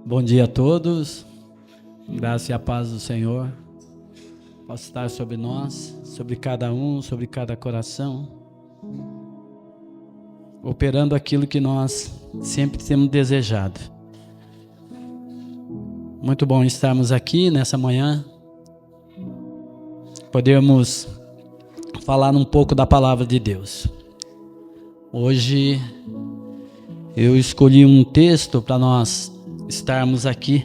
Bom dia a todos, graça e a paz do Senhor possa estar sobre nós, sobre cada um, sobre cada coração, operando aquilo que nós sempre temos desejado. Muito bom estarmos aqui nessa manhã, podermos falar um pouco da palavra de Deus. Hoje eu escolhi um texto para nós estarmos aqui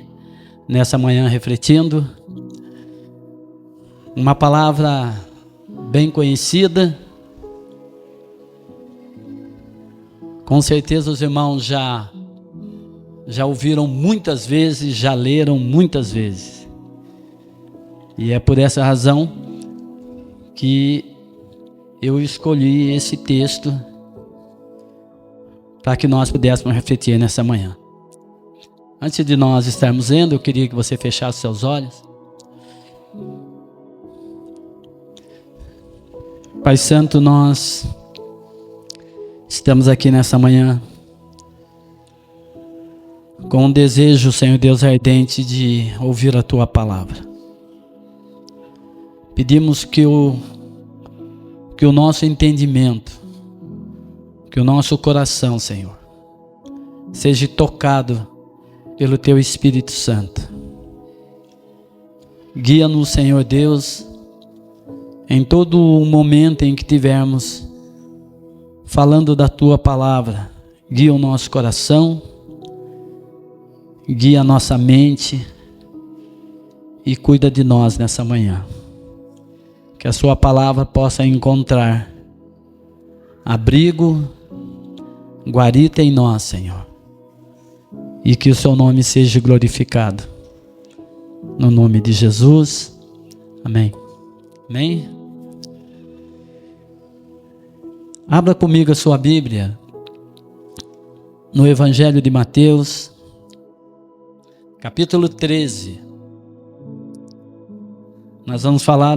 nessa manhã refletindo. Uma palavra bem conhecida. Com certeza os irmãos já ouviram muitas vezes, já leram muitas vezes. E é por essa razão que eu escolhi esse texto para que nós pudéssemos refletir nessa manhã. Antes de nós estarmos lendo, eu queria que você fechasse seus olhos. Pai Santo, nós estamos aqui nessa manhã com um desejo, Senhor Deus ardente, de ouvir a Tua palavra. Pedimos que o nosso entendimento, que o nosso coração, Senhor, seja tocado pelo Teu Espírito Santo. Guia-nos, Senhor Deus, em todo o momento em que tivermos falando da Tua palavra. Guia o nosso coração, guia a nossa mente e cuida de nós nessa manhã. Que a Sua palavra possa encontrar abrigo, guarita em nós, Senhor. E que o Seu nome seja glorificado. No nome de Jesus. Amém. Amém. Abra comigo a sua Bíblia no Evangelho de Mateus, capítulo 13. Nós vamos falar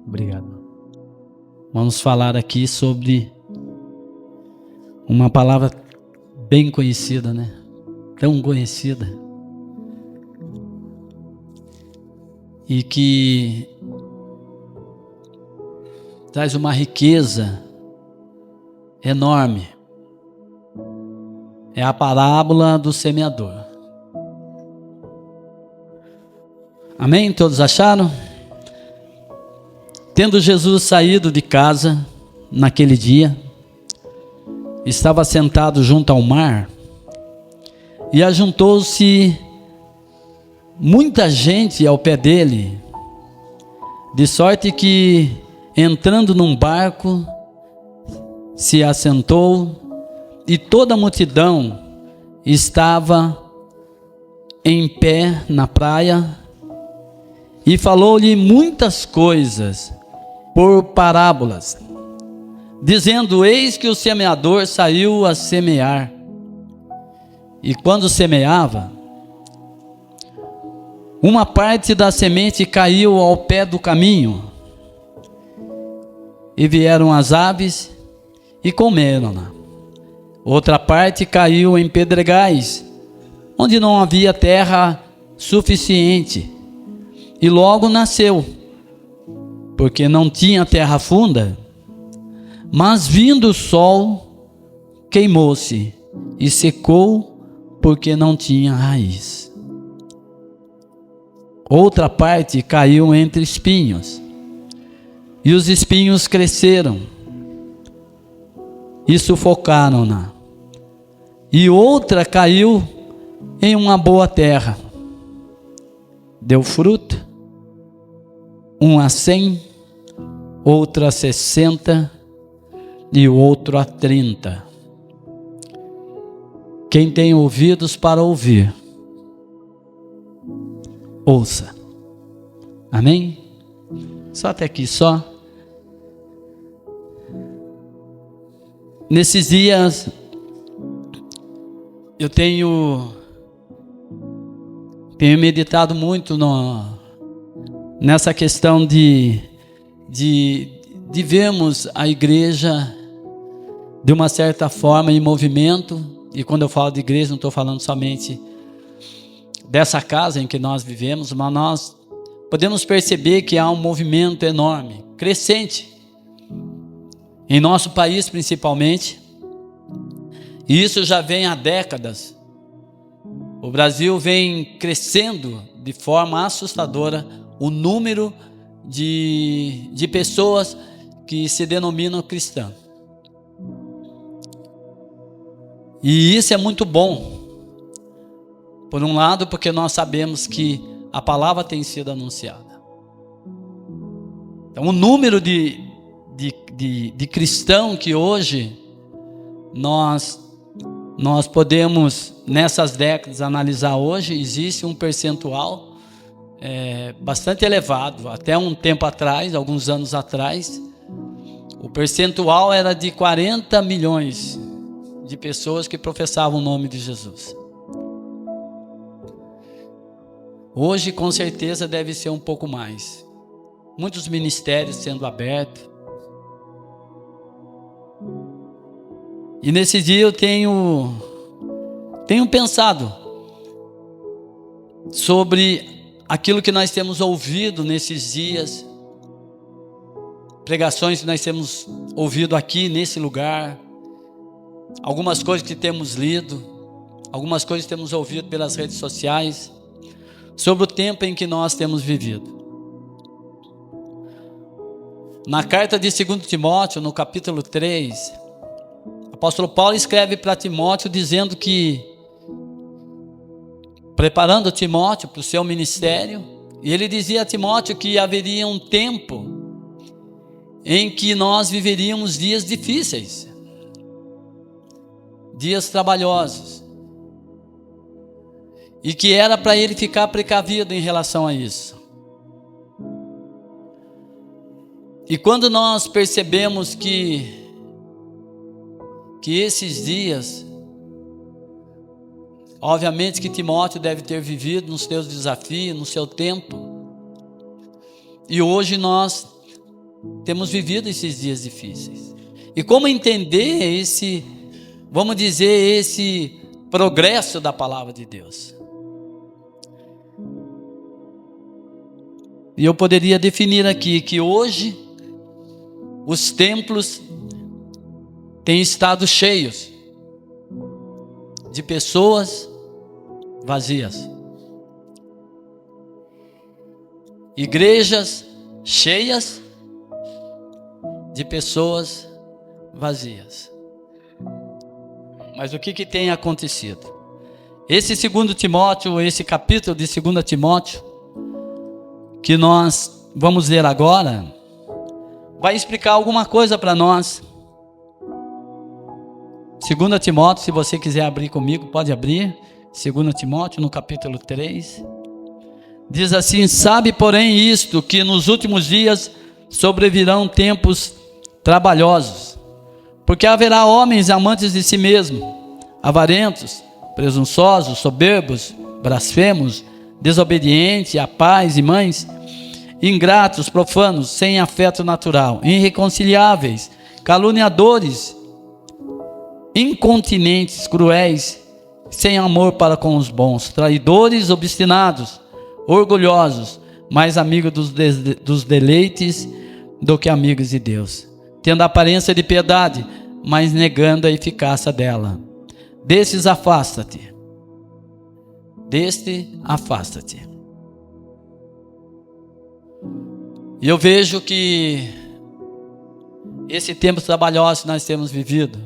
Obrigado. Vamos falar aqui sobre uma palavra bem conhecida, né? Tão conhecida. E que traz uma riqueza enorme. É a parábola do semeador. Amém? Todos acharam? Tendo Jesus saído de casa naquele dia, estava sentado junto ao mar, e ajuntou-se muita gente ao pé dele, de sorte que, entrando num barco, se assentou, e toda a multidão estava em pé na praia, e falou-lhe muitas coisas por parábolas, dizendo: eis que o semeador saiu a semear, e quando semeava, uma parte da semente caiu ao pé do caminho, e vieram as aves e comeram-na. Outra parte caiu em pedregais, onde não havia terra suficiente, e logo nasceu, porque não tinha terra funda. Mas vindo o sol, queimou-se e secou, porque não tinha raiz. Outra parte caiu entre espinhos, e os espinhos cresceram e sufocaram-na. E outra caiu em uma boa terra, deu fruto, um a 100, outro a 60 e o outro a 30. Quem tem ouvidos para ouvir, ouça. Amém? Só até aqui, só. Nesses dias, eu tenho meditado muito nessa questão de vermos a igreja de uma certa forma em movimento e quando eu falo de igreja, não estou falando somente dessa casa em que nós vivemos, mas nós podemos perceber que há um movimento enorme, crescente, em nosso país principalmente, e isso já vem há décadas. O Brasil vem crescendo de forma assustadora o número de pessoas que se denominam cristãs. E isso é muito bom. Por um lado, porque nós sabemos que a palavra tem sido anunciada. Então, o número de cristãos que hoje nós podemos, nessas décadas, analisar hoje, existe um percentual bastante elevado. Até um tempo atrás, alguns anos atrás, o percentual era de 40 milhões de pessoas que professavam o nome de Jesus. Hoje, com certeza, deve ser um pouco mais. Muitos ministérios sendo abertos. E nesse dia eu tenho pensado sobre aquilo que nós temos ouvido nesses dias, pregações que nós temos ouvido aqui nesse lugar, algumas coisas que temos lido, algumas coisas que temos ouvido pelas redes sociais, sobre o tempo em que nós temos vivido. Na carta de 2 Timóteo, no capítulo 3, o apóstolo Paulo escreve para Timóteo dizendo que, preparando Timóteo para o seu ministério, e ele dizia a Timóteo que haveria um tempo em que nós viveríamos dias difíceis, dias trabalhosos, e que era para ele ficar precavido em relação a isso. E quando nós percebemos que esses dias, obviamente que Timóteo deve ter vivido nos seus desafios, no seu tempo, e hoje nós temos vivido esses dias difíceis. E como entender esse, vamos dizer, esse progresso da palavra de Deus? E eu poderia definir aqui que hoje os templos têm estado cheios de pessoas vazias. Igrejas cheias de pessoas vazias. Mas o que tem acontecido? Esse 2 Timóteo, esse capítulo de 2 Timóteo, que nós vamos ler agora, vai explicar alguma coisa para nós. 2 Timóteo, se você quiser abrir comigo, pode abrir. 2 Timóteo, no capítulo 3. Diz assim: sabe, porém, isto, que nos últimos dias sobrevirão tempos trabalhosos, porque haverá homens amantes de si mesmo, avarentos, presunçosos, soberbos, blasfemos, desobedientes a pais e mães, ingratos, profanos, sem afeto natural, irreconciliáveis, caluniadores, incontinentes, cruéis, sem amor para com os bons, traidores, obstinados, orgulhosos, mais amigos dos deleites do que amigos de Deus, tendo a aparência de piedade, mas negando a eficácia dela. Destes afasta-te. Deste afasta-te. E eu vejo que esse tempo trabalhoso que nós temos vivido,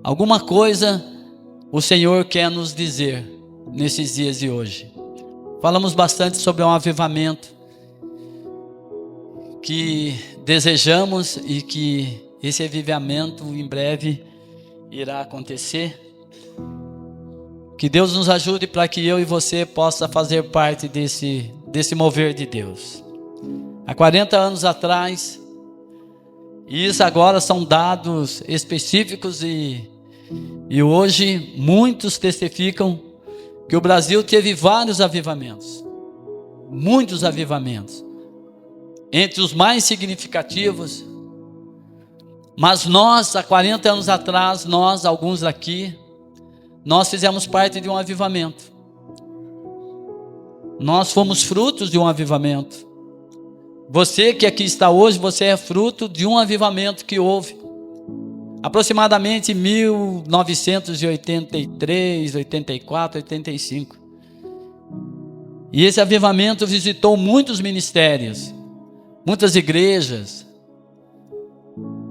alguma coisa o Senhor quer nos dizer nesses dias de hoje. Falamos bastante sobre um avivamento que desejamos e que esse avivamento em breve irá acontecer. Que Deus nos ajude para que eu e você possa fazer parte desse mover de Deus. Há 40 anos atrás, e isso agora são dados específicos e hoje muitos testificam que o Brasil teve vários avivamentos, muitos avivamentos. Entre os mais significativos, Mas nós, há 40 anos atrás, nós, alguns daqui, nós fizemos parte de um avivamento. Nós fomos frutos de um avivamento. Você que aqui está hoje, você é fruto de um avivamento que houve. Aproximadamente 1983, 84, 85. E esse avivamento visitou muitos ministérios, muitas igrejas,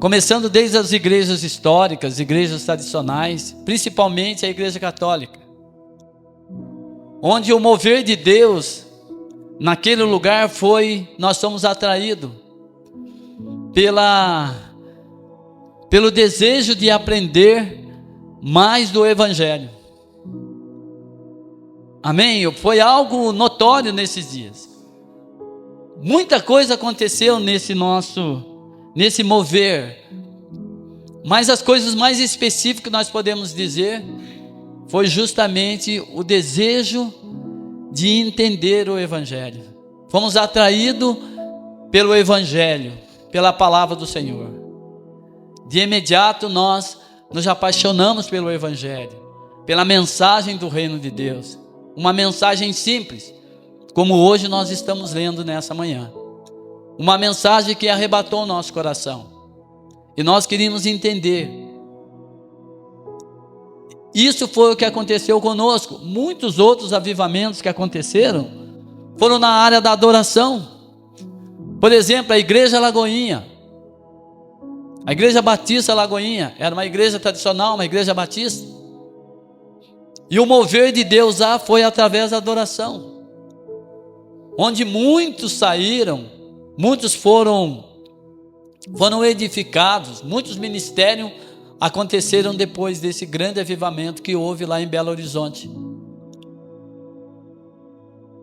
começando desde as igrejas históricas, igrejas tradicionais, principalmente a Igreja Católica, onde o mover de Deus naquele lugar nós somos atraídos pelo desejo de aprender mais do Evangelho. Amém? Foi algo notório nesses dias. Muita coisa aconteceu nesse mover. Mas as coisas mais específicas que nós podemos dizer foi justamente o desejo de entender o Evangelho. Fomos atraídos pelo Evangelho, pela palavra do Senhor. De imediato nós nos apaixonamos pelo Evangelho, pela mensagem do reino de Deus. Uma mensagem simples, como hoje nós estamos lendo nessa manhã. Uma mensagem que arrebatou o nosso coração. E nós queríamos entender. Isso foi o que aconteceu conosco. Muitos outros avivamentos que aconteceram foram na área da adoração. Por exemplo, a Igreja Lagoinha. A Igreja Batista Lagoinha era uma igreja tradicional, uma igreja batista. E o mover de Deus lá foi através da adoração. Onde muitos saíram, muitos foram edificados, muitos ministérios aconteceram depois desse grande avivamento que houve lá em Belo Horizonte.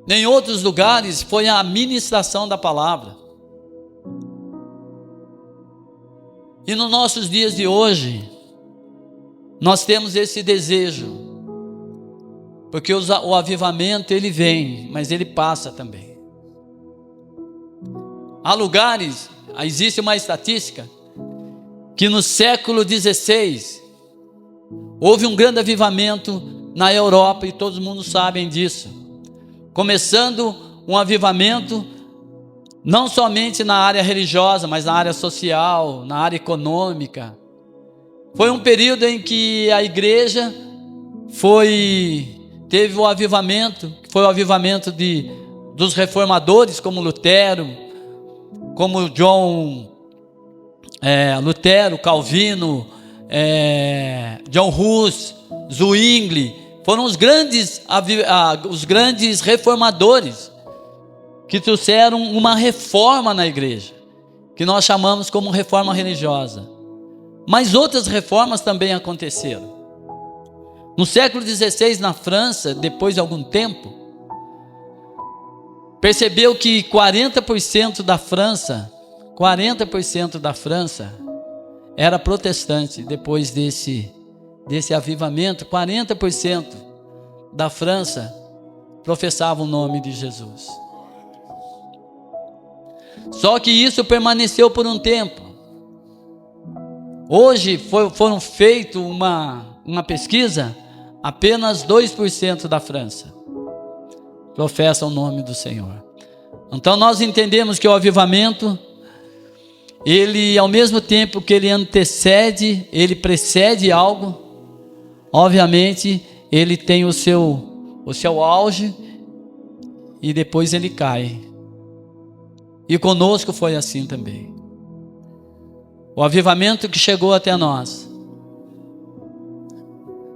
Em outros lugares foi a ministração da palavra. E nos nossos dias de hoje, nós temos esse desejo, porque o avivamento ele vem, mas ele passa também. Há lugares, existe uma estatística, que no século XVI, houve um grande avivamento na Europa, e todo mundo sabem disso. Começando um avivamento, não somente na área religiosa, mas na área social, na área econômica. Foi um período em que a igreja teve o avivamento, que foi o avivamento dos reformadores, como Lutero, como Lutero, Calvino, John Hus, Zwingli, foram os grandes reformadores que trouxeram uma reforma na igreja, que nós chamamos como reforma religiosa. Mas outras reformas também aconteceram. No século XVI, na França, depois de algum tempo, percebeu que 40% da França era protestante. Depois desse avivamento, 40% da França professava o nome de Jesus. Só que isso permaneceu por um tempo. Hoje foram feito uma pesquisa, apenas 2% da França professa o nome do Senhor. Então nós entendemos que o avivamento, ele, ao mesmo tempo que ele precede algo, obviamente ele tem o seu auge e depois ele cai. E conosco foi assim também. O avivamento que chegou até nós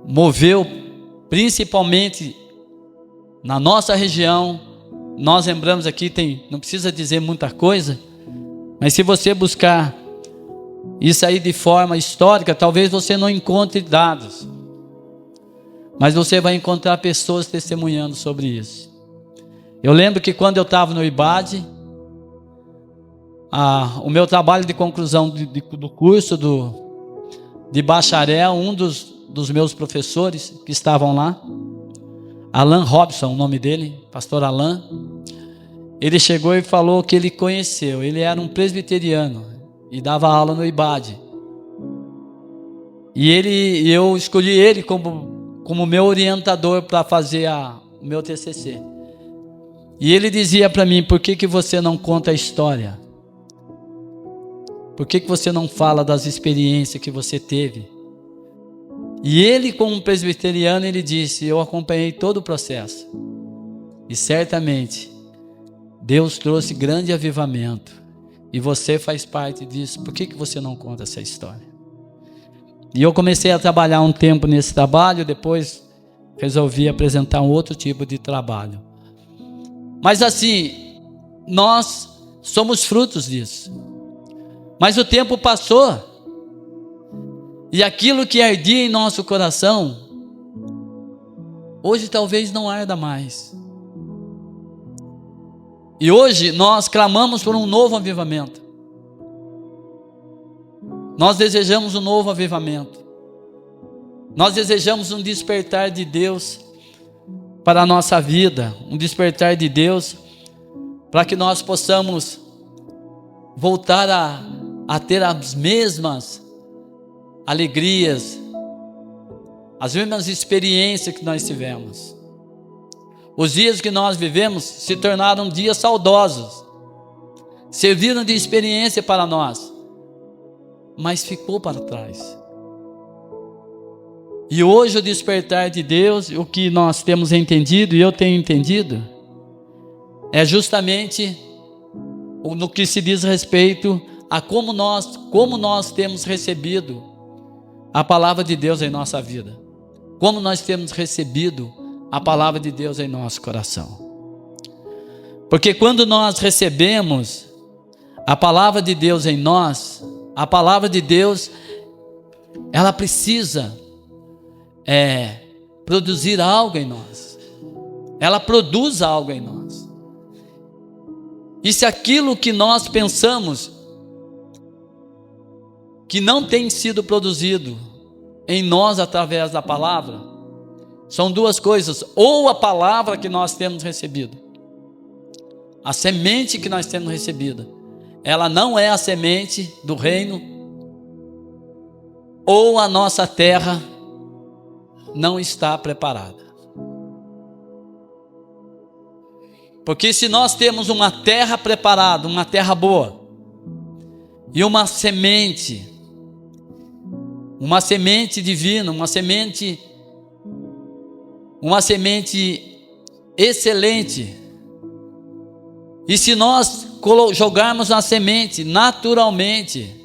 moveu principalmente na nossa região. Nós lembramos aqui, não precisa dizer muita coisa, mas se você buscar isso aí de forma histórica, talvez você não encontre dados, mas você vai encontrar pessoas testemunhando sobre isso. Eu lembro que quando eu estava no IBAD, o meu trabalho de conclusão do curso de bacharel, um dos meus professores que estavam lá, Alan Robson, o nome dele, pastor Alan, ele chegou e falou que ele conheceu, ele era um presbiteriano e dava aula no IBAD, E eu escolhi ele como meu orientador para fazer o meu TCC. E ele dizia para mim: por que você não conta a história? Por que você não fala das experiências que você teve? E ele, como presbiteriano, ele disse: eu acompanhei todo o processo. E certamente, Deus trouxe grande avivamento. E você faz parte disso. Por que você não conta essa história? E eu comecei a trabalhar um tempo nesse trabalho, depois resolvi apresentar um outro tipo de trabalho. Mas assim, nós somos frutos disso. Mas o tempo passou, e aquilo que ardia em nosso coração, hoje talvez não arda mais. E hoje nós clamamos por um novo avivamento. Nós desejamos um novo avivamento. Nós desejamos um despertar de Deus para a nossa vida, um despertar de Deus para que nós possamos voltar a ter as mesmas alegrias, as mesmas experiências que nós tivemos. Os dias que nós vivemos se tornaram dias saudosos, serviram de experiência para nós, mas ficou para trás. E hoje o despertar de Deus, o que nós temos entendido, e eu tenho entendido, é justamente no que se diz respeito a como nós temos recebido a palavra de Deus em nossa vida, como nós temos recebido a palavra de Deus em nosso coração. Porque quando nós recebemos a palavra de Deus em nós, a palavra de Deus, ela precisa produzir algo em nós. Ela produz algo em nós. E se aquilo que nós pensamos que não tem sido produzido em nós através da palavra, são duas coisas: ou a palavra que nós temos recebido, a semente que nós temos recebido, ela não é a semente do reino, ou a nossa terra não está preparada. Porque se nós temos uma terra preparada, uma terra boa, e uma semente divina, uma semente excelente, e se nós jogarmos a semente naturalmente,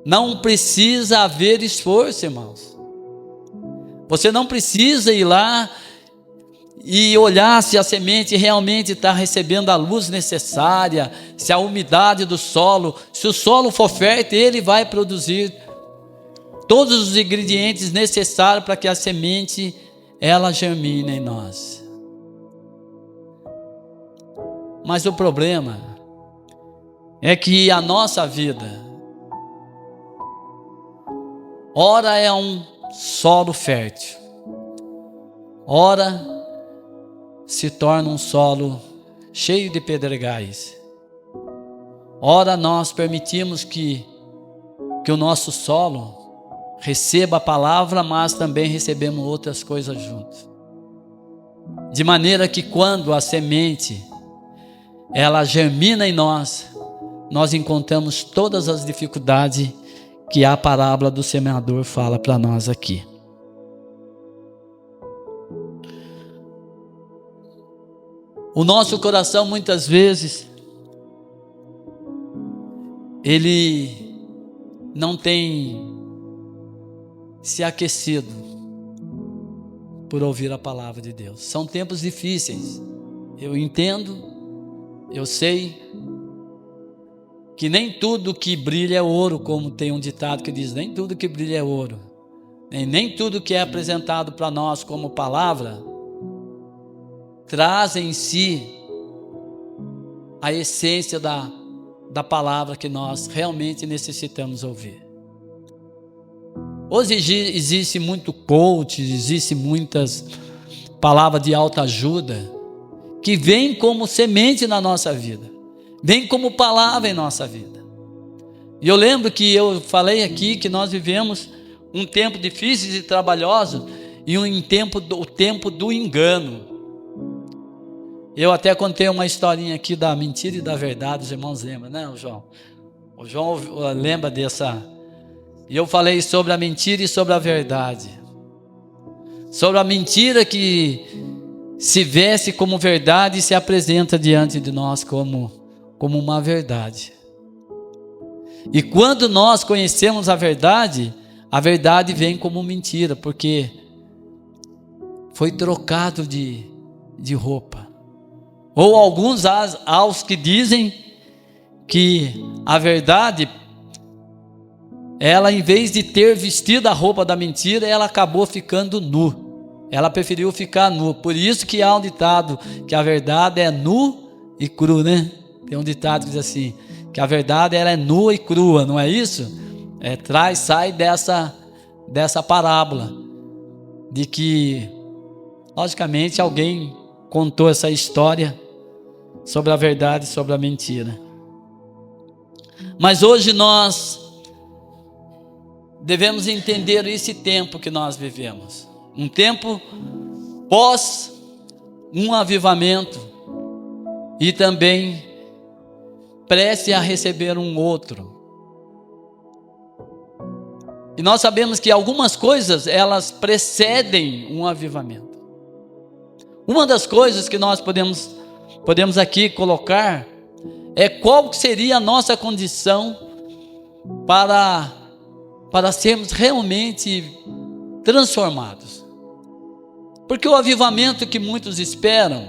não precisa haver esforço, irmãos. Você não precisa ir lá e olhar se a semente realmente está recebendo a luz necessária, se a umidade do solo, se o solo for fértil, ele vai produzir todos os ingredientes necessários para que a semente ela germine em nós. Mas o problema é que a nossa vida, ora é um solo fértil, ora se torna um solo cheio de pedregais. Ora nós permitimos que o nosso solo receba a palavra, mas também recebemos outras coisas juntos. De maneira que quando a semente ela germina em nós, nós encontramos todas as dificuldades que a parábola do semeador fala para nós aqui. O nosso coração muitas vezes ele não tem se aquecido por ouvir a palavra de Deus. São tempos difíceis, eu entendo, eu sei que nem tudo que brilha é ouro, como tem um ditado que diz: nem tudo que brilha é ouro, nem tudo que é apresentado para nós como palavra traz em si a essência da palavra que nós realmente necessitamos ouvir. Hoje existe muito coach, existe muitas palavras de autoajuda que vêm como semente na nossa vida, vêm como palavra em nossa vida. E eu lembro que eu falei aqui que nós vivemos um tempo difícil e trabalhoso e o tempo do engano. Eu até contei uma historinha aqui da mentira e da verdade, os irmãos lembram, né, João? O João lembra dessa. E eu falei sobre a mentira e sobre a verdade. Sobre a mentira que se veste como verdade e se apresenta diante de nós como uma verdade. E quando nós conhecemos a verdade vem como mentira, porque foi trocado de roupa. Ou alguns aos que dizem que a verdade, ela em vez de ter vestido a roupa da mentira, ela acabou ficando nu. Ela preferiu ficar nu. Por isso que há um ditado que a verdade é nu e cru, né? Tem um ditado que diz assim, que a verdade ela é nua e crua, não é isso? Sai dessa parábola de que, logicamente, alguém contou essa história sobre a verdade e sobre a mentira. Mas hoje nós devemos entender esse tempo que nós vivemos. Um tempo pós um avivamento e também prestes a receber um outro. E nós sabemos que algumas coisas, elas precedem um avivamento. Uma das coisas que nós podemos aqui colocar é qual seria a nossa condição para sermos realmente transformados. Porque o avivamento que muitos esperam,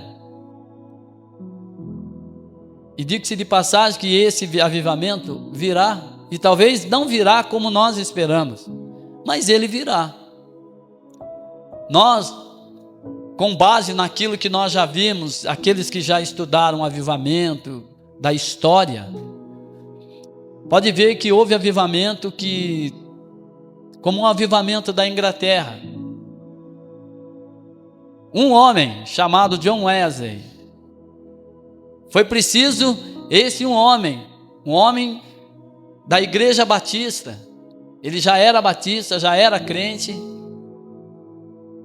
e digo-se de passagem que esse avivamento virá, e talvez não virá como nós esperamos, mas ele virá. Nós, com base naquilo que nós já vimos, aqueles que já estudaram o avivamento da história, pode ver que houve avivamento como um avivamento da Inglaterra. Um homem chamado John Wesley, foi preciso um homem da Igreja Batista. Ele já era batista, já era crente,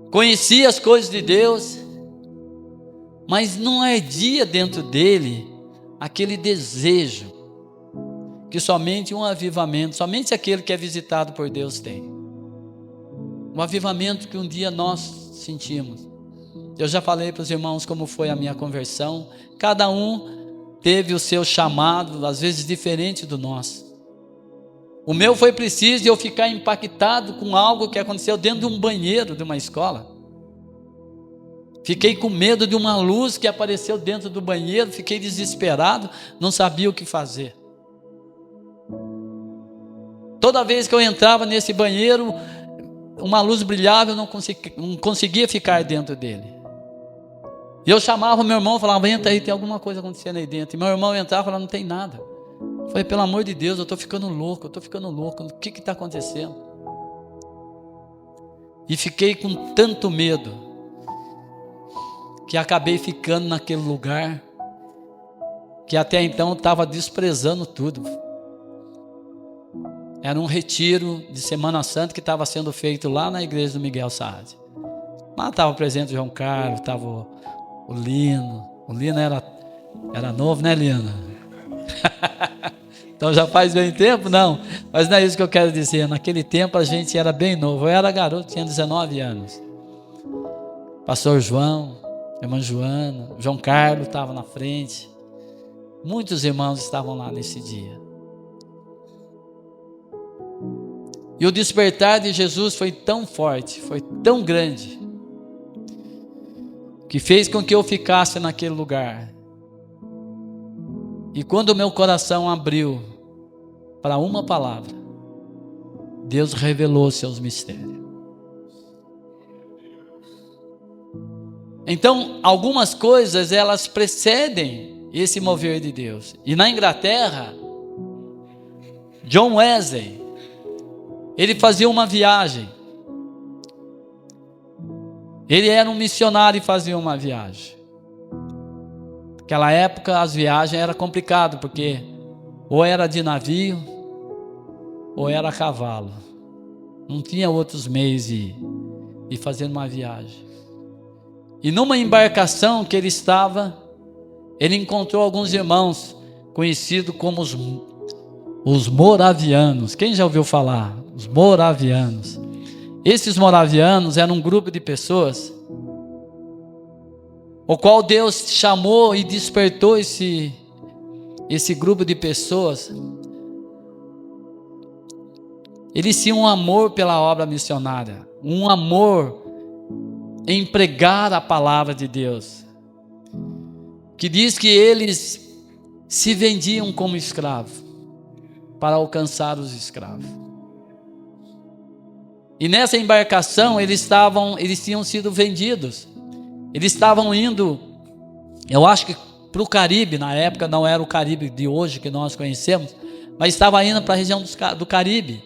conhecia as coisas de Deus, mas não ardia dentro dele aquele desejo que somente um avivamento, somente aquele que é visitado por Deus tem. Um avivamento que um dia nós sentimos. Eu já falei para os irmãos como foi a minha conversão. Cada um teve o seu chamado, às vezes diferente do nosso. O meu foi preciso eu ficar impactado com algo que aconteceu dentro de um banheiro de uma escola. Fiquei com medo de uma luz que apareceu dentro do banheiro, fiquei desesperado, não sabia o que fazer. Toda vez que eu entrava nesse banheiro, uma luz brilhava, eu não conseguia ficar dentro dele. E eu chamava meu irmão, falava, entra aí, tem alguma coisa acontecendo aí dentro. E meu irmão entrava e falava, não tem nada. Eu falei, pelo amor de Deus, eu estou ficando louco, o que está acontecendo? E fiquei com tanto medo, que acabei ficando naquele lugar, que até então estava desprezando tudo. Era um retiro de Semana Santa que estava sendo feito lá na igreja do Miguel Saad. Lá estava presente o João Carlos, estava o Lino. O Lino era novo, né, Lino? Então já faz bem tempo? Não. Mas não é isso que eu quero dizer. Naquele tempo a gente era bem novo. Eu era garoto, tinha 19 anos. Pastor João, irmã Joana, João Carlos estava na frente. Muitos irmãos estavam lá nesse dia. E o despertar de Jesus foi tão forte, foi tão grande, que fez com que eu ficasse naquele lugar. E quando o meu coração abriu para uma palavra, Deus revelou seus mistérios. Então, algumas coisas, elas precedem esse mover de Deus. E na Inglaterra, John Wesley, ele fazia uma viagem. Ele era um missionário e fazia uma viagem. Naquela época as viagens eram complicadas, porque ou era de navio, ou era a cavalo. Não tinha outros meios de fazer uma viagem. E numa embarcação que ele estava, ele encontrou alguns irmãos, conhecidos como os moravianos. Quem já ouviu falar? Os moravianos. Esses moravianos eram um grupo de pessoas, o qual Deus chamou e despertou esse grupo de pessoas. Eles tinham um amor pela obra missionária, um amor em pregar a palavra de Deus, que diz que eles se vendiam como escravos para alcançar os escravos. E nessa embarcação eles tinham sido vendidos. Eles estavam indo, eu acho que para o Caribe. Na época não era o Caribe de hoje que nós conhecemos, mas estava indo para a região do Caribe,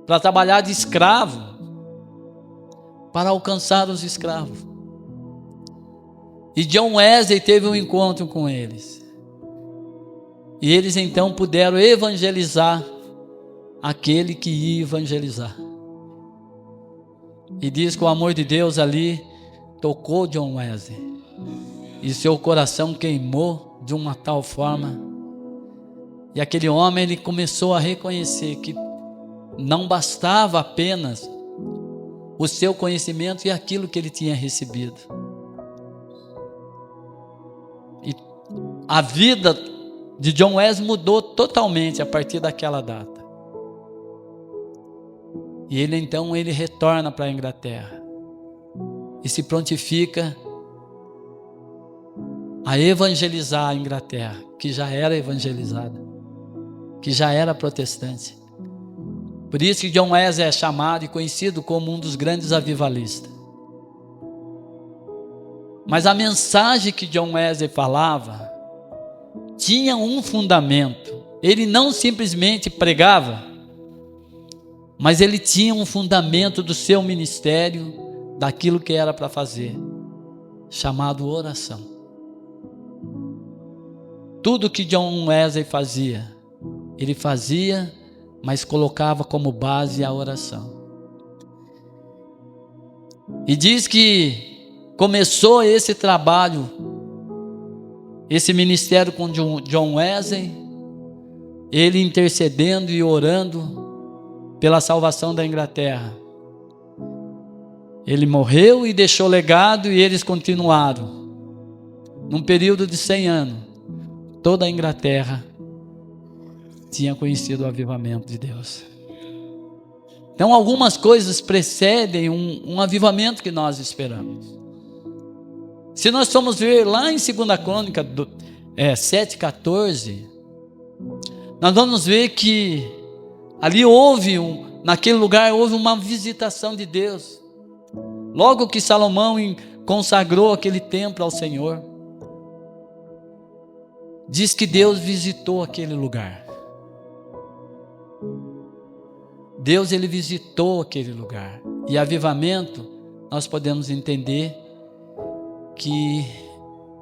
para trabalhar de escravo, para alcançar os escravos. E John Wesley teve um encontro com eles. E eles então puderam evangelizar aquele que ia evangelizar. E diz que o amor de Deus ali tocou John Wesley. E seu coração queimou de uma tal forma. E aquele homem, ele começou a reconhecer que não bastava apenas o seu conhecimento e aquilo que ele tinha recebido. E a vida de John Wesley mudou totalmente a partir daquela data. E ele então retorna para a Inglaterra e se prontifica a evangelizar a Inglaterra, que já era evangelizada, que já era protestante. Por isso que John Wesley é chamado e conhecido como um dos grandes avivalistas. Mas a mensagem que John Wesley falava tinha um fundamento. Ele não simplesmente pregava, mas ele tinha um fundamento do seu ministério, daquilo que era para fazer, chamado oração. Tudo que John Wesley fazia, ele fazia, mas colocava como base a oração. E diz que começou esse trabalho, esse ministério com John Wesley, ele intercedendo e orando pela salvação da Inglaterra. Ele morreu e deixou legado, e eles continuaram. Num período de 100 anos, toda a Inglaterra tinha conhecido o avivamento de Deus. Então algumas coisas precedem um avivamento que nós esperamos. Se nós formos ver lá em 2 Crônica 7,14, nós vamos ver que ali naquele lugar houve uma visitação de Deus. Logo que Salomão consagrou aquele templo ao Senhor, diz que Deus visitou aquele lugar. Deus, ele visitou aquele lugar. E avivamento, nós podemos entender que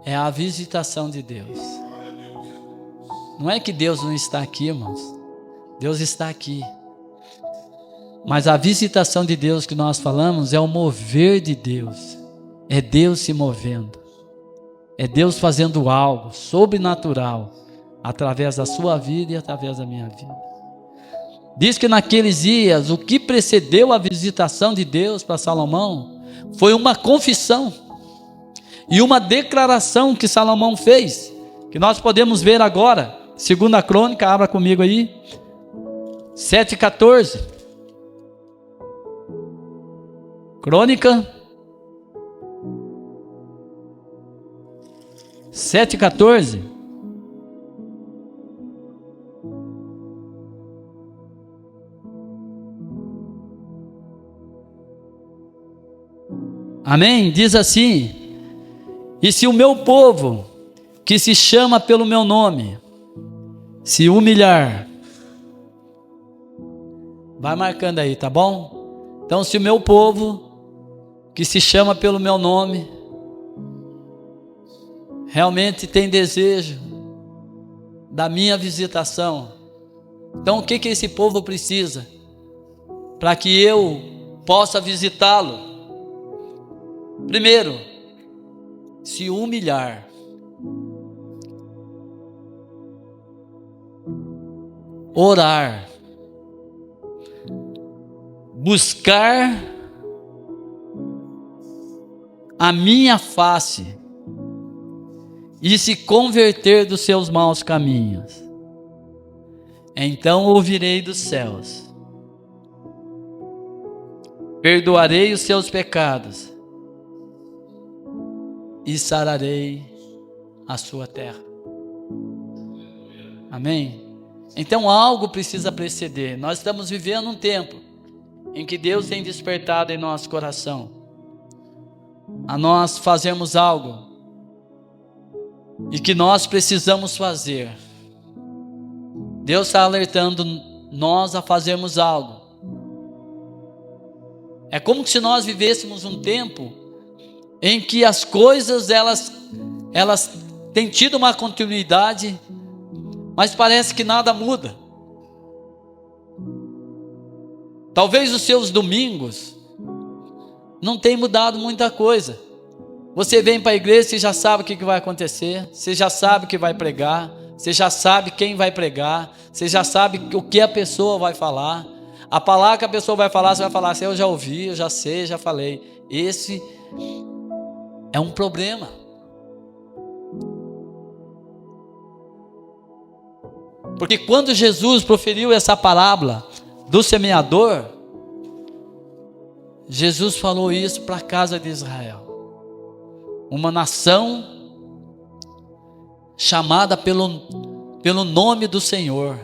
é a visitação de Deus. Não é que Deus não está aqui, irmãos. Deus está aqui. Mas a visitação de Deus que nós falamos é o mover de Deus. É Deus se movendo. É Deus fazendo algo sobrenatural através da sua vida e através da minha vida. Diz que naqueles dias, o que precedeu a visitação de Deus para Salomão foi uma confissão e uma declaração que Salomão fez, que nós podemos ver agora. 2 Crônica, abra comigo aí, 7,14. Crônica 7,14. Amém? Diz assim: e se o meu povo, que se chama pelo meu nome, se humilhar, vai marcando aí, tá bom? Então, se o meu povo, que se chama pelo meu nome, realmente tem desejo da minha visitação, então o que esse povo precisa? para que eu possa visitá-lo? Primeiro, se humilhar. Orar. Buscar a minha face e se converter dos seus maus caminhos. Então ouvirei dos céus, perdoarei os seus pecados e sararei a sua terra. Amém? Então algo precisa preceder. Nós estamos vivendo um tempo em que Deus tem despertado em nosso coração a nós fazermos algo e que nós precisamos fazer. Deus está alertando nós a fazermos algo. É como se nós vivêssemos um tempo em que as coisas elas têm tido uma continuidade, mas parece que nada muda. Talvez os seus domingos não tenham mudado muita coisa. Você vem para a igreja, você já sabe o que vai acontecer, você já sabe o que vai pregar, você já sabe quem vai pregar, você já sabe o que a pessoa vai falar. A palavra que a pessoa vai falar, você vai falar assim: eu já ouvi, eu já sei, já falei. Esse é um problema. Porque quando Jesus proferiu essa parábola do semeador, Jesus falou isso para a casa de Israel, uma nação chamada pelo nome do Senhor.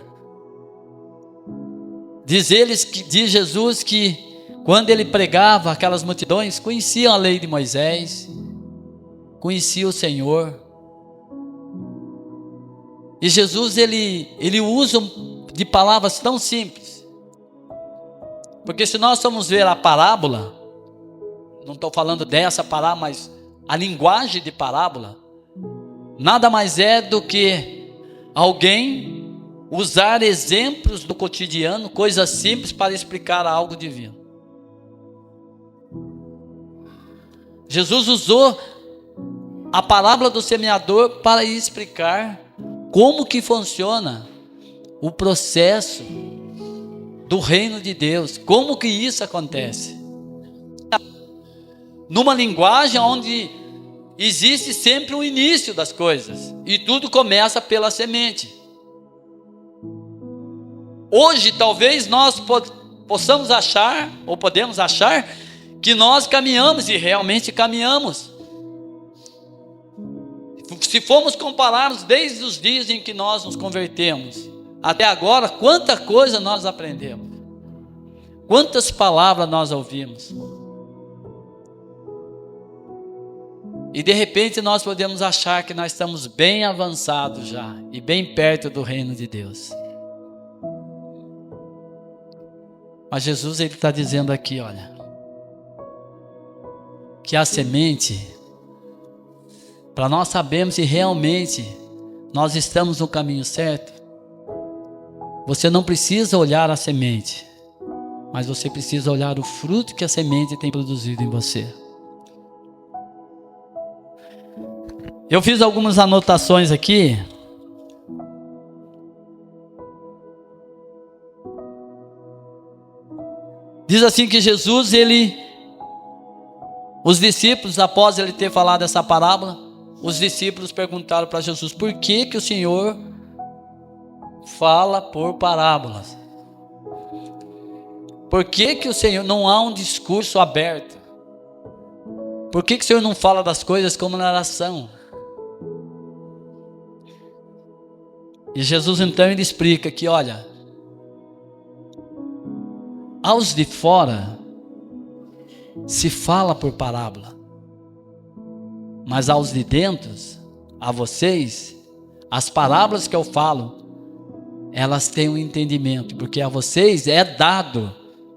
Diz Jesus que quando ele pregava, aquelas multidões conheciam a lei de Moisés, conheciam o Senhor. E Jesus ele usa de palavras tão simples. Porque se nós formos ver a parábola, não estou falando dessa parábola, mas a linguagem de parábola, nada mais é do que alguém usar exemplos do cotidiano, coisas simples, para explicar algo divino. Jesus usou a parábola do semeador para explicar como que funciona o processo do reino de Deus, como que isso acontece. Numa linguagem onde existe sempre um início das coisas, e tudo começa pela semente. Hoje talvez nós possamos achar, ou podemos achar, que nós caminhamos, e realmente caminhamos. Se formos compararmos desde os dias em que nós nos convertemos até agora, quanta coisa nós aprendemos, quantas palavras nós ouvimos, e de repente nós podemos achar que nós estamos bem avançados já, e bem perto do reino de Deus. Mas Jesus ele está dizendo aqui, olha, que a semente, para nós sabermos se realmente nós estamos no caminho certo, você não precisa olhar a semente, mas você precisa olhar o fruto que a semente tem produzido em você. Eu fiz algumas anotações aqui. Diz assim que Jesus, os discípulos, após ele ter falado essa parábola, os discípulos perguntaram para Jesus: por que o Senhor fala por parábolas? Por que o Senhor não há um discurso aberto? Por que o Senhor não fala das coisas como elas são? E Jesus então ele explica que, olha, aos de fora se fala por parábola, mas aos de dentro, a vocês, as parábolas que eu falo, elas têm um entendimento, porque a vocês é dado,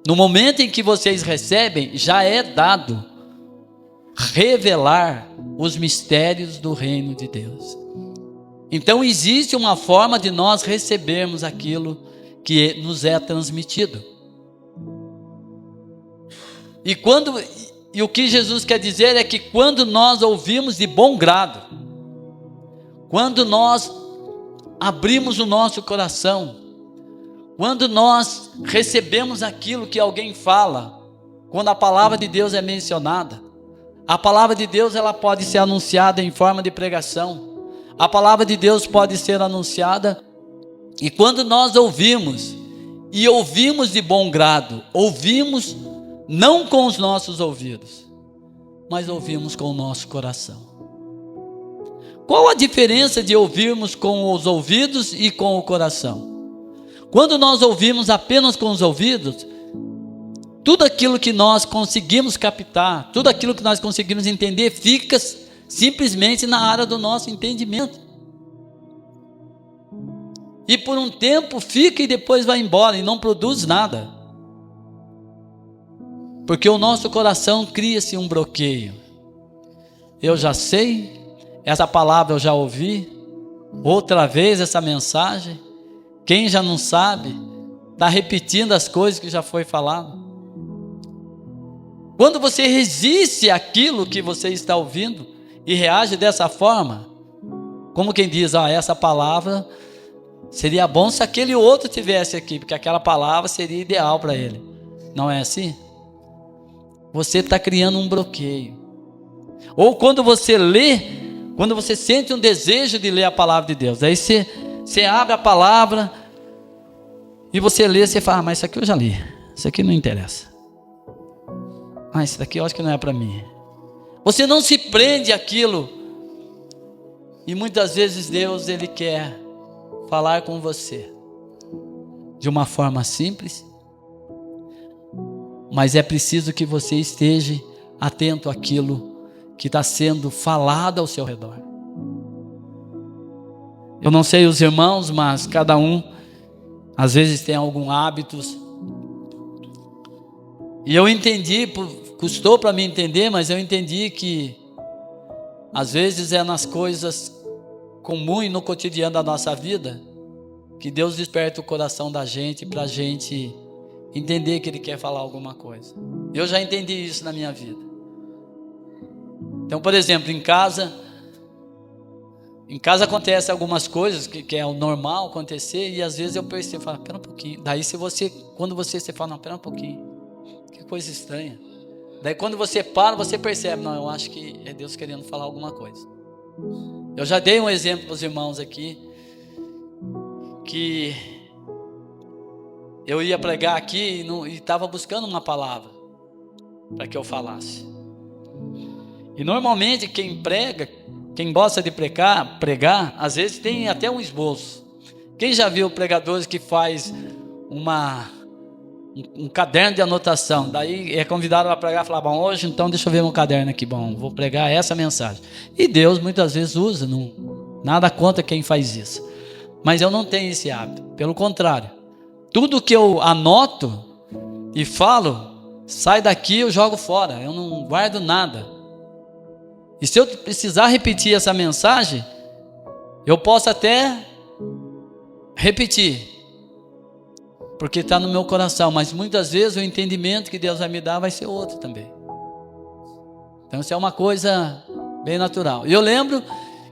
no momento em que vocês recebem, já é dado revelar os mistérios do reino de Deus. Então existe uma forma de nós recebermos aquilo que nos é transmitido. E o que Jesus quer dizer é que quando nós ouvimos de bom grado, quando nós abrimos o nosso coração, quando nós recebemos aquilo que alguém fala, quando a palavra de Deus é mencionada, a palavra de Deus ela pode ser anunciada em forma de pregação, a palavra de Deus pode ser anunciada, e quando nós ouvimos, e ouvimos de bom grado, ouvimos não com os nossos ouvidos, mas ouvimos com o nosso coração. Qual a diferença de ouvirmos com os ouvidos e com o coração? Quando nós ouvimos apenas com os ouvidos, tudo aquilo que nós conseguimos captar, tudo aquilo que nós conseguimos entender, fica simplesmente na área do nosso entendimento. E por um tempo fica e depois vai embora e não produz nada. Porque o nosso coração cria-se um bloqueio. Eu já sei, essa palavra eu já ouvi, outra vez essa mensagem. Quem já não sabe, está repetindo as coisas que já foi falado. Quando você resiste àquilo que você está ouvindo e reage dessa forma, como quem diz, essa palavra seria bom se aquele outro tivesse aqui, porque aquela palavra seria ideal para ele. Não é assim? Você está criando um bloqueio. Ou quando você lê, quando você sente um desejo de ler a palavra de Deus, aí você abre a palavra e você lê, você fala, mas isso aqui eu já li, isso aqui não interessa. Isso daqui eu acho que não é para mim. Você não se prende àquilo. E muitas vezes Deus, Ele quer falar com você de uma forma simples, mas é preciso que você esteja atento àquilo que está sendo falado ao seu redor. Eu não sei os irmãos, mas cada um às vezes tem algum hábitos. E eu entendi, custou para mim entender, mas eu entendi que às vezes é nas coisas comuns e no cotidiano da nossa vida que Deus desperta o coração da gente para a gente entender que Ele quer falar alguma coisa. Eu já entendi isso na minha vida. Então, por exemplo, em casa acontecem algumas coisas que é o normal acontecer, e às vezes eu percebo, falo, pera um pouquinho. Daí quando você fala, não, pera um pouquinho, que coisa estranha. Daí quando você para, você percebe, não, eu acho que é Deus querendo falar alguma coisa. Eu já dei um exemplo para os irmãos aqui, que eu ia pregar aqui e estava buscando uma palavra para que eu falasse. E normalmente quem prega, quem gosta de pregar, às vezes tem até um esboço. Quem já viu pregadores que faz um caderno de anotação, daí é convidado a pregar e falar, bom, hoje então deixa eu ver meu caderno aqui, bom, vou pregar essa mensagem. E Deus muitas vezes usa, nada contra quem faz isso. Mas eu não tenho esse hábito, pelo contrário. Tudo que eu anoto e falo, sai daqui, eu jogo fora, eu não guardo nada. E se eu precisar repetir essa mensagem, eu posso até repetir, porque está no meu coração, mas muitas vezes o entendimento que Deus vai me dar vai ser outro também. Então isso é uma coisa bem natural. E eu lembro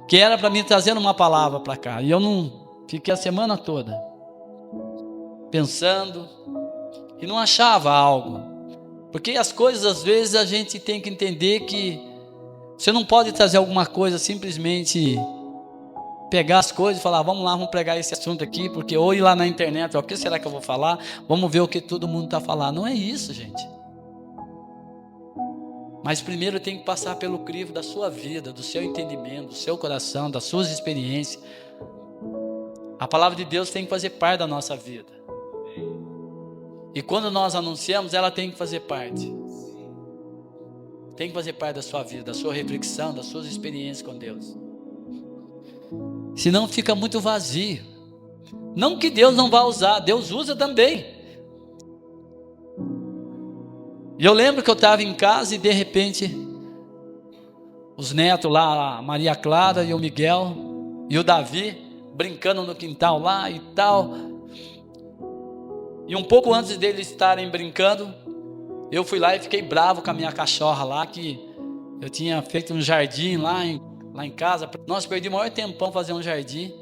que era para mim trazendo uma palavra para cá, e eu não fiquei a semana toda pensando e não achava algo, porque as coisas às vezes a gente tem que entender que você não pode trazer alguma coisa simplesmente pegar as coisas e falar, vamos lá, vamos pregar esse assunto aqui, porque ou ir lá na internet, o que será que eu vou falar? Vamos ver o que todo mundo está falando. Não é isso, gente. Mas primeiro tem que passar pelo crivo da sua vida, do seu entendimento, do seu coração, das suas experiências. A palavra de Deus tem que fazer parte da nossa vida. E quando nós anunciamos, ela tem que fazer parte. Tem que fazer parte da sua vida, da sua reflexão, das suas experiências com Deus. Senão fica muito vazio. Não que Deus não vá usar, Deus usa também. E eu lembro que eu estava em casa e de repente os netos lá, a Maria Clara e o Miguel e o Davi, brincando no quintal lá e tal. E um pouco antes deles estarem brincando, eu fui lá e fiquei bravo com a minha cachorra lá, que eu tinha feito um jardim lá em casa. Nossa, perdi o maior tempão fazer um jardim.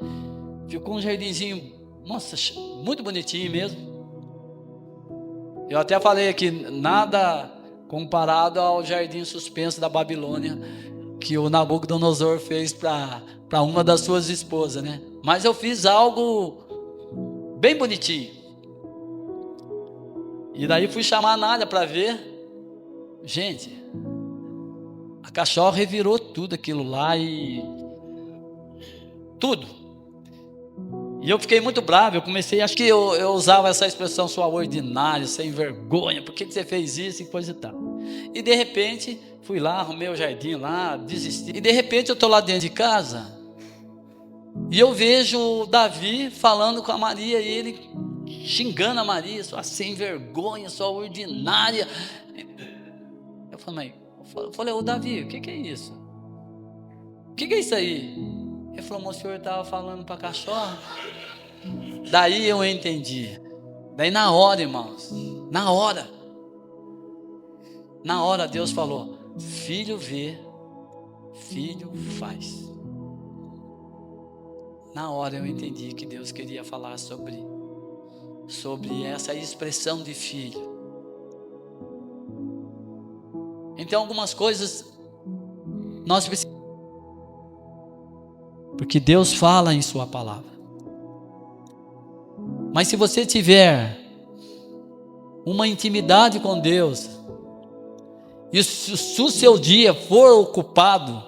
Ficou um jardinzinho, nossa, muito bonitinho mesmo. Eu até falei aqui, nada comparado ao jardim suspenso da Babilônia, que o Nabucodonosor fez para uma das suas esposas, né? Mas eu fiz algo bem bonitinho. E daí fui chamar a Nádia para ver. Gente, a cachorra revirou tudo aquilo lá e tudo. E eu fiquei muito bravo. Eu comecei, acho que eu usava essa expressão, sua ordinária, sem vergonha, por que você fez isso e coisa e tal. E de repente, fui lá, arrumei o jardim lá, desisti. E de repente eu estou lá dentro de casa e eu vejo o Davi falando com a Maria e ele xingando a Maria, sua sem vergonha, sua ordinária. Eu falei, ô Davi, o que é isso? O que é isso aí? Ele falou, o senhor estava falando para a cachorra. Daí eu entendi. Daí na hora, irmãos, na hora Deus falou, filho vê, filho faz. Na hora eu entendi que Deus queria falar sobre essa expressão de filho. Então algumas coisas nós precisamos, porque Deus fala em sua palavra. Mas se você tiver uma intimidade com Deus, e se o seu dia for ocupado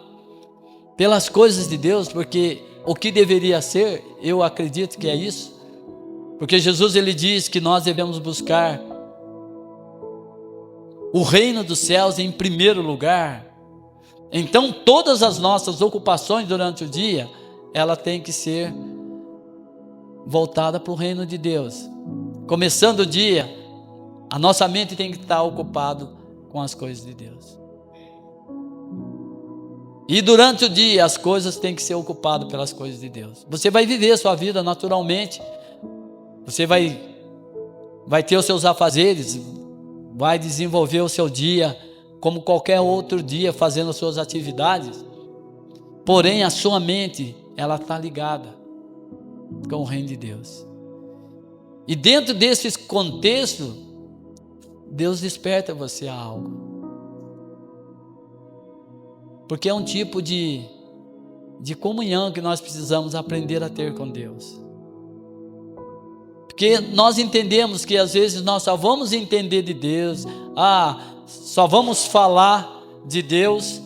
pelas coisas de Deus, porque o que deveria ser, eu acredito que é isso, porque Jesus ele diz que nós devemos buscar o reino dos céus em primeiro lugar. Então todas as nossas ocupações durante o dia, ela tem que ser voltada para o reino de Deus. Começando o dia, a nossa mente tem que estar ocupada com as coisas de Deus. E durante o dia, as coisas têm que ser ocupadas pelas coisas de Deus. Você vai viver a sua vida naturalmente. Você vai ter os seus afazeres, vai desenvolver o seu dia como qualquer outro dia, fazendo as suas atividades. Porém, a sua mente, ela está ligada com o reino de Deus. E dentro desse contexto, Deus desperta você a algo. Porque é um tipo de comunhão que nós precisamos aprender a ter com Deus. Porque nós entendemos que às vezes nós só vamos entender de Deus, só vamos falar de Deus,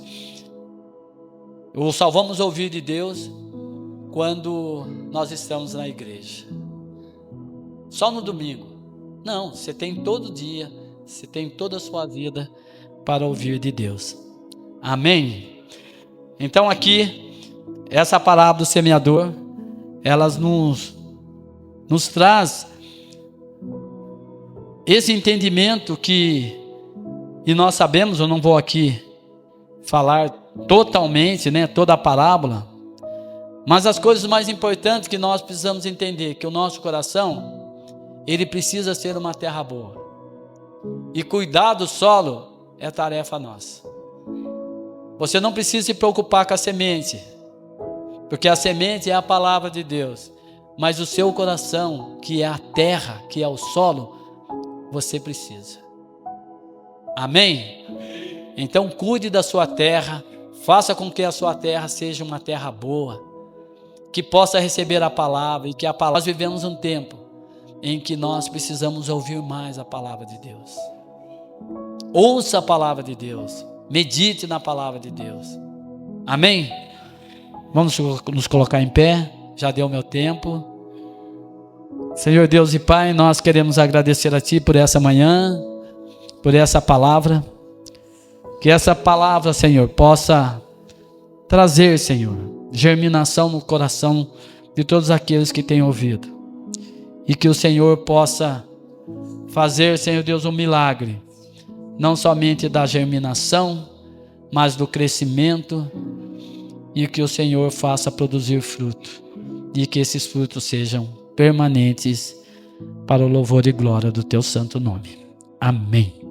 ou só vamos ouvir de Deus quando nós estamos na igreja. Só no domingo. Não, você tem todo dia, você tem toda a sua vida para ouvir de Deus. Amém? Então aqui, essa palavra do semeador, elas nos traz esse entendimento que, e nós sabemos, eu não vou aqui falar totalmente, toda a parábola, mas as coisas mais importantes que nós precisamos entender, que o nosso coração, ele precisa ser uma terra boa, e cuidar do solo é tarefa nossa. Você não precisa se preocupar com a semente, porque a semente é a palavra de Deus, mas o seu coração, que é a terra, que é o solo, você precisa. Amém? Então cuide da sua terra, faça com que a sua terra seja uma terra boa, que possa receber a palavra, e que a palavra, nós vivemos um tempo em que nós precisamos ouvir mais a palavra de Deus. Ouça a palavra de Deus, medite na palavra de Deus. Amém? Vamos nos colocar em pé, já deu meu tempo. Senhor Deus e Pai, nós queremos agradecer a Ti por essa manhã, por essa palavra. Que essa palavra, Senhor, possa trazer, Senhor, germinação no coração de todos aqueles que têm ouvido. E que o Senhor possa fazer, Senhor Deus, um milagre, não somente da germinação, mas do crescimento, e que o Senhor faça produzir fruto, e que esses frutos sejam permanentes para o louvor e glória do Teu santo nome. Amém.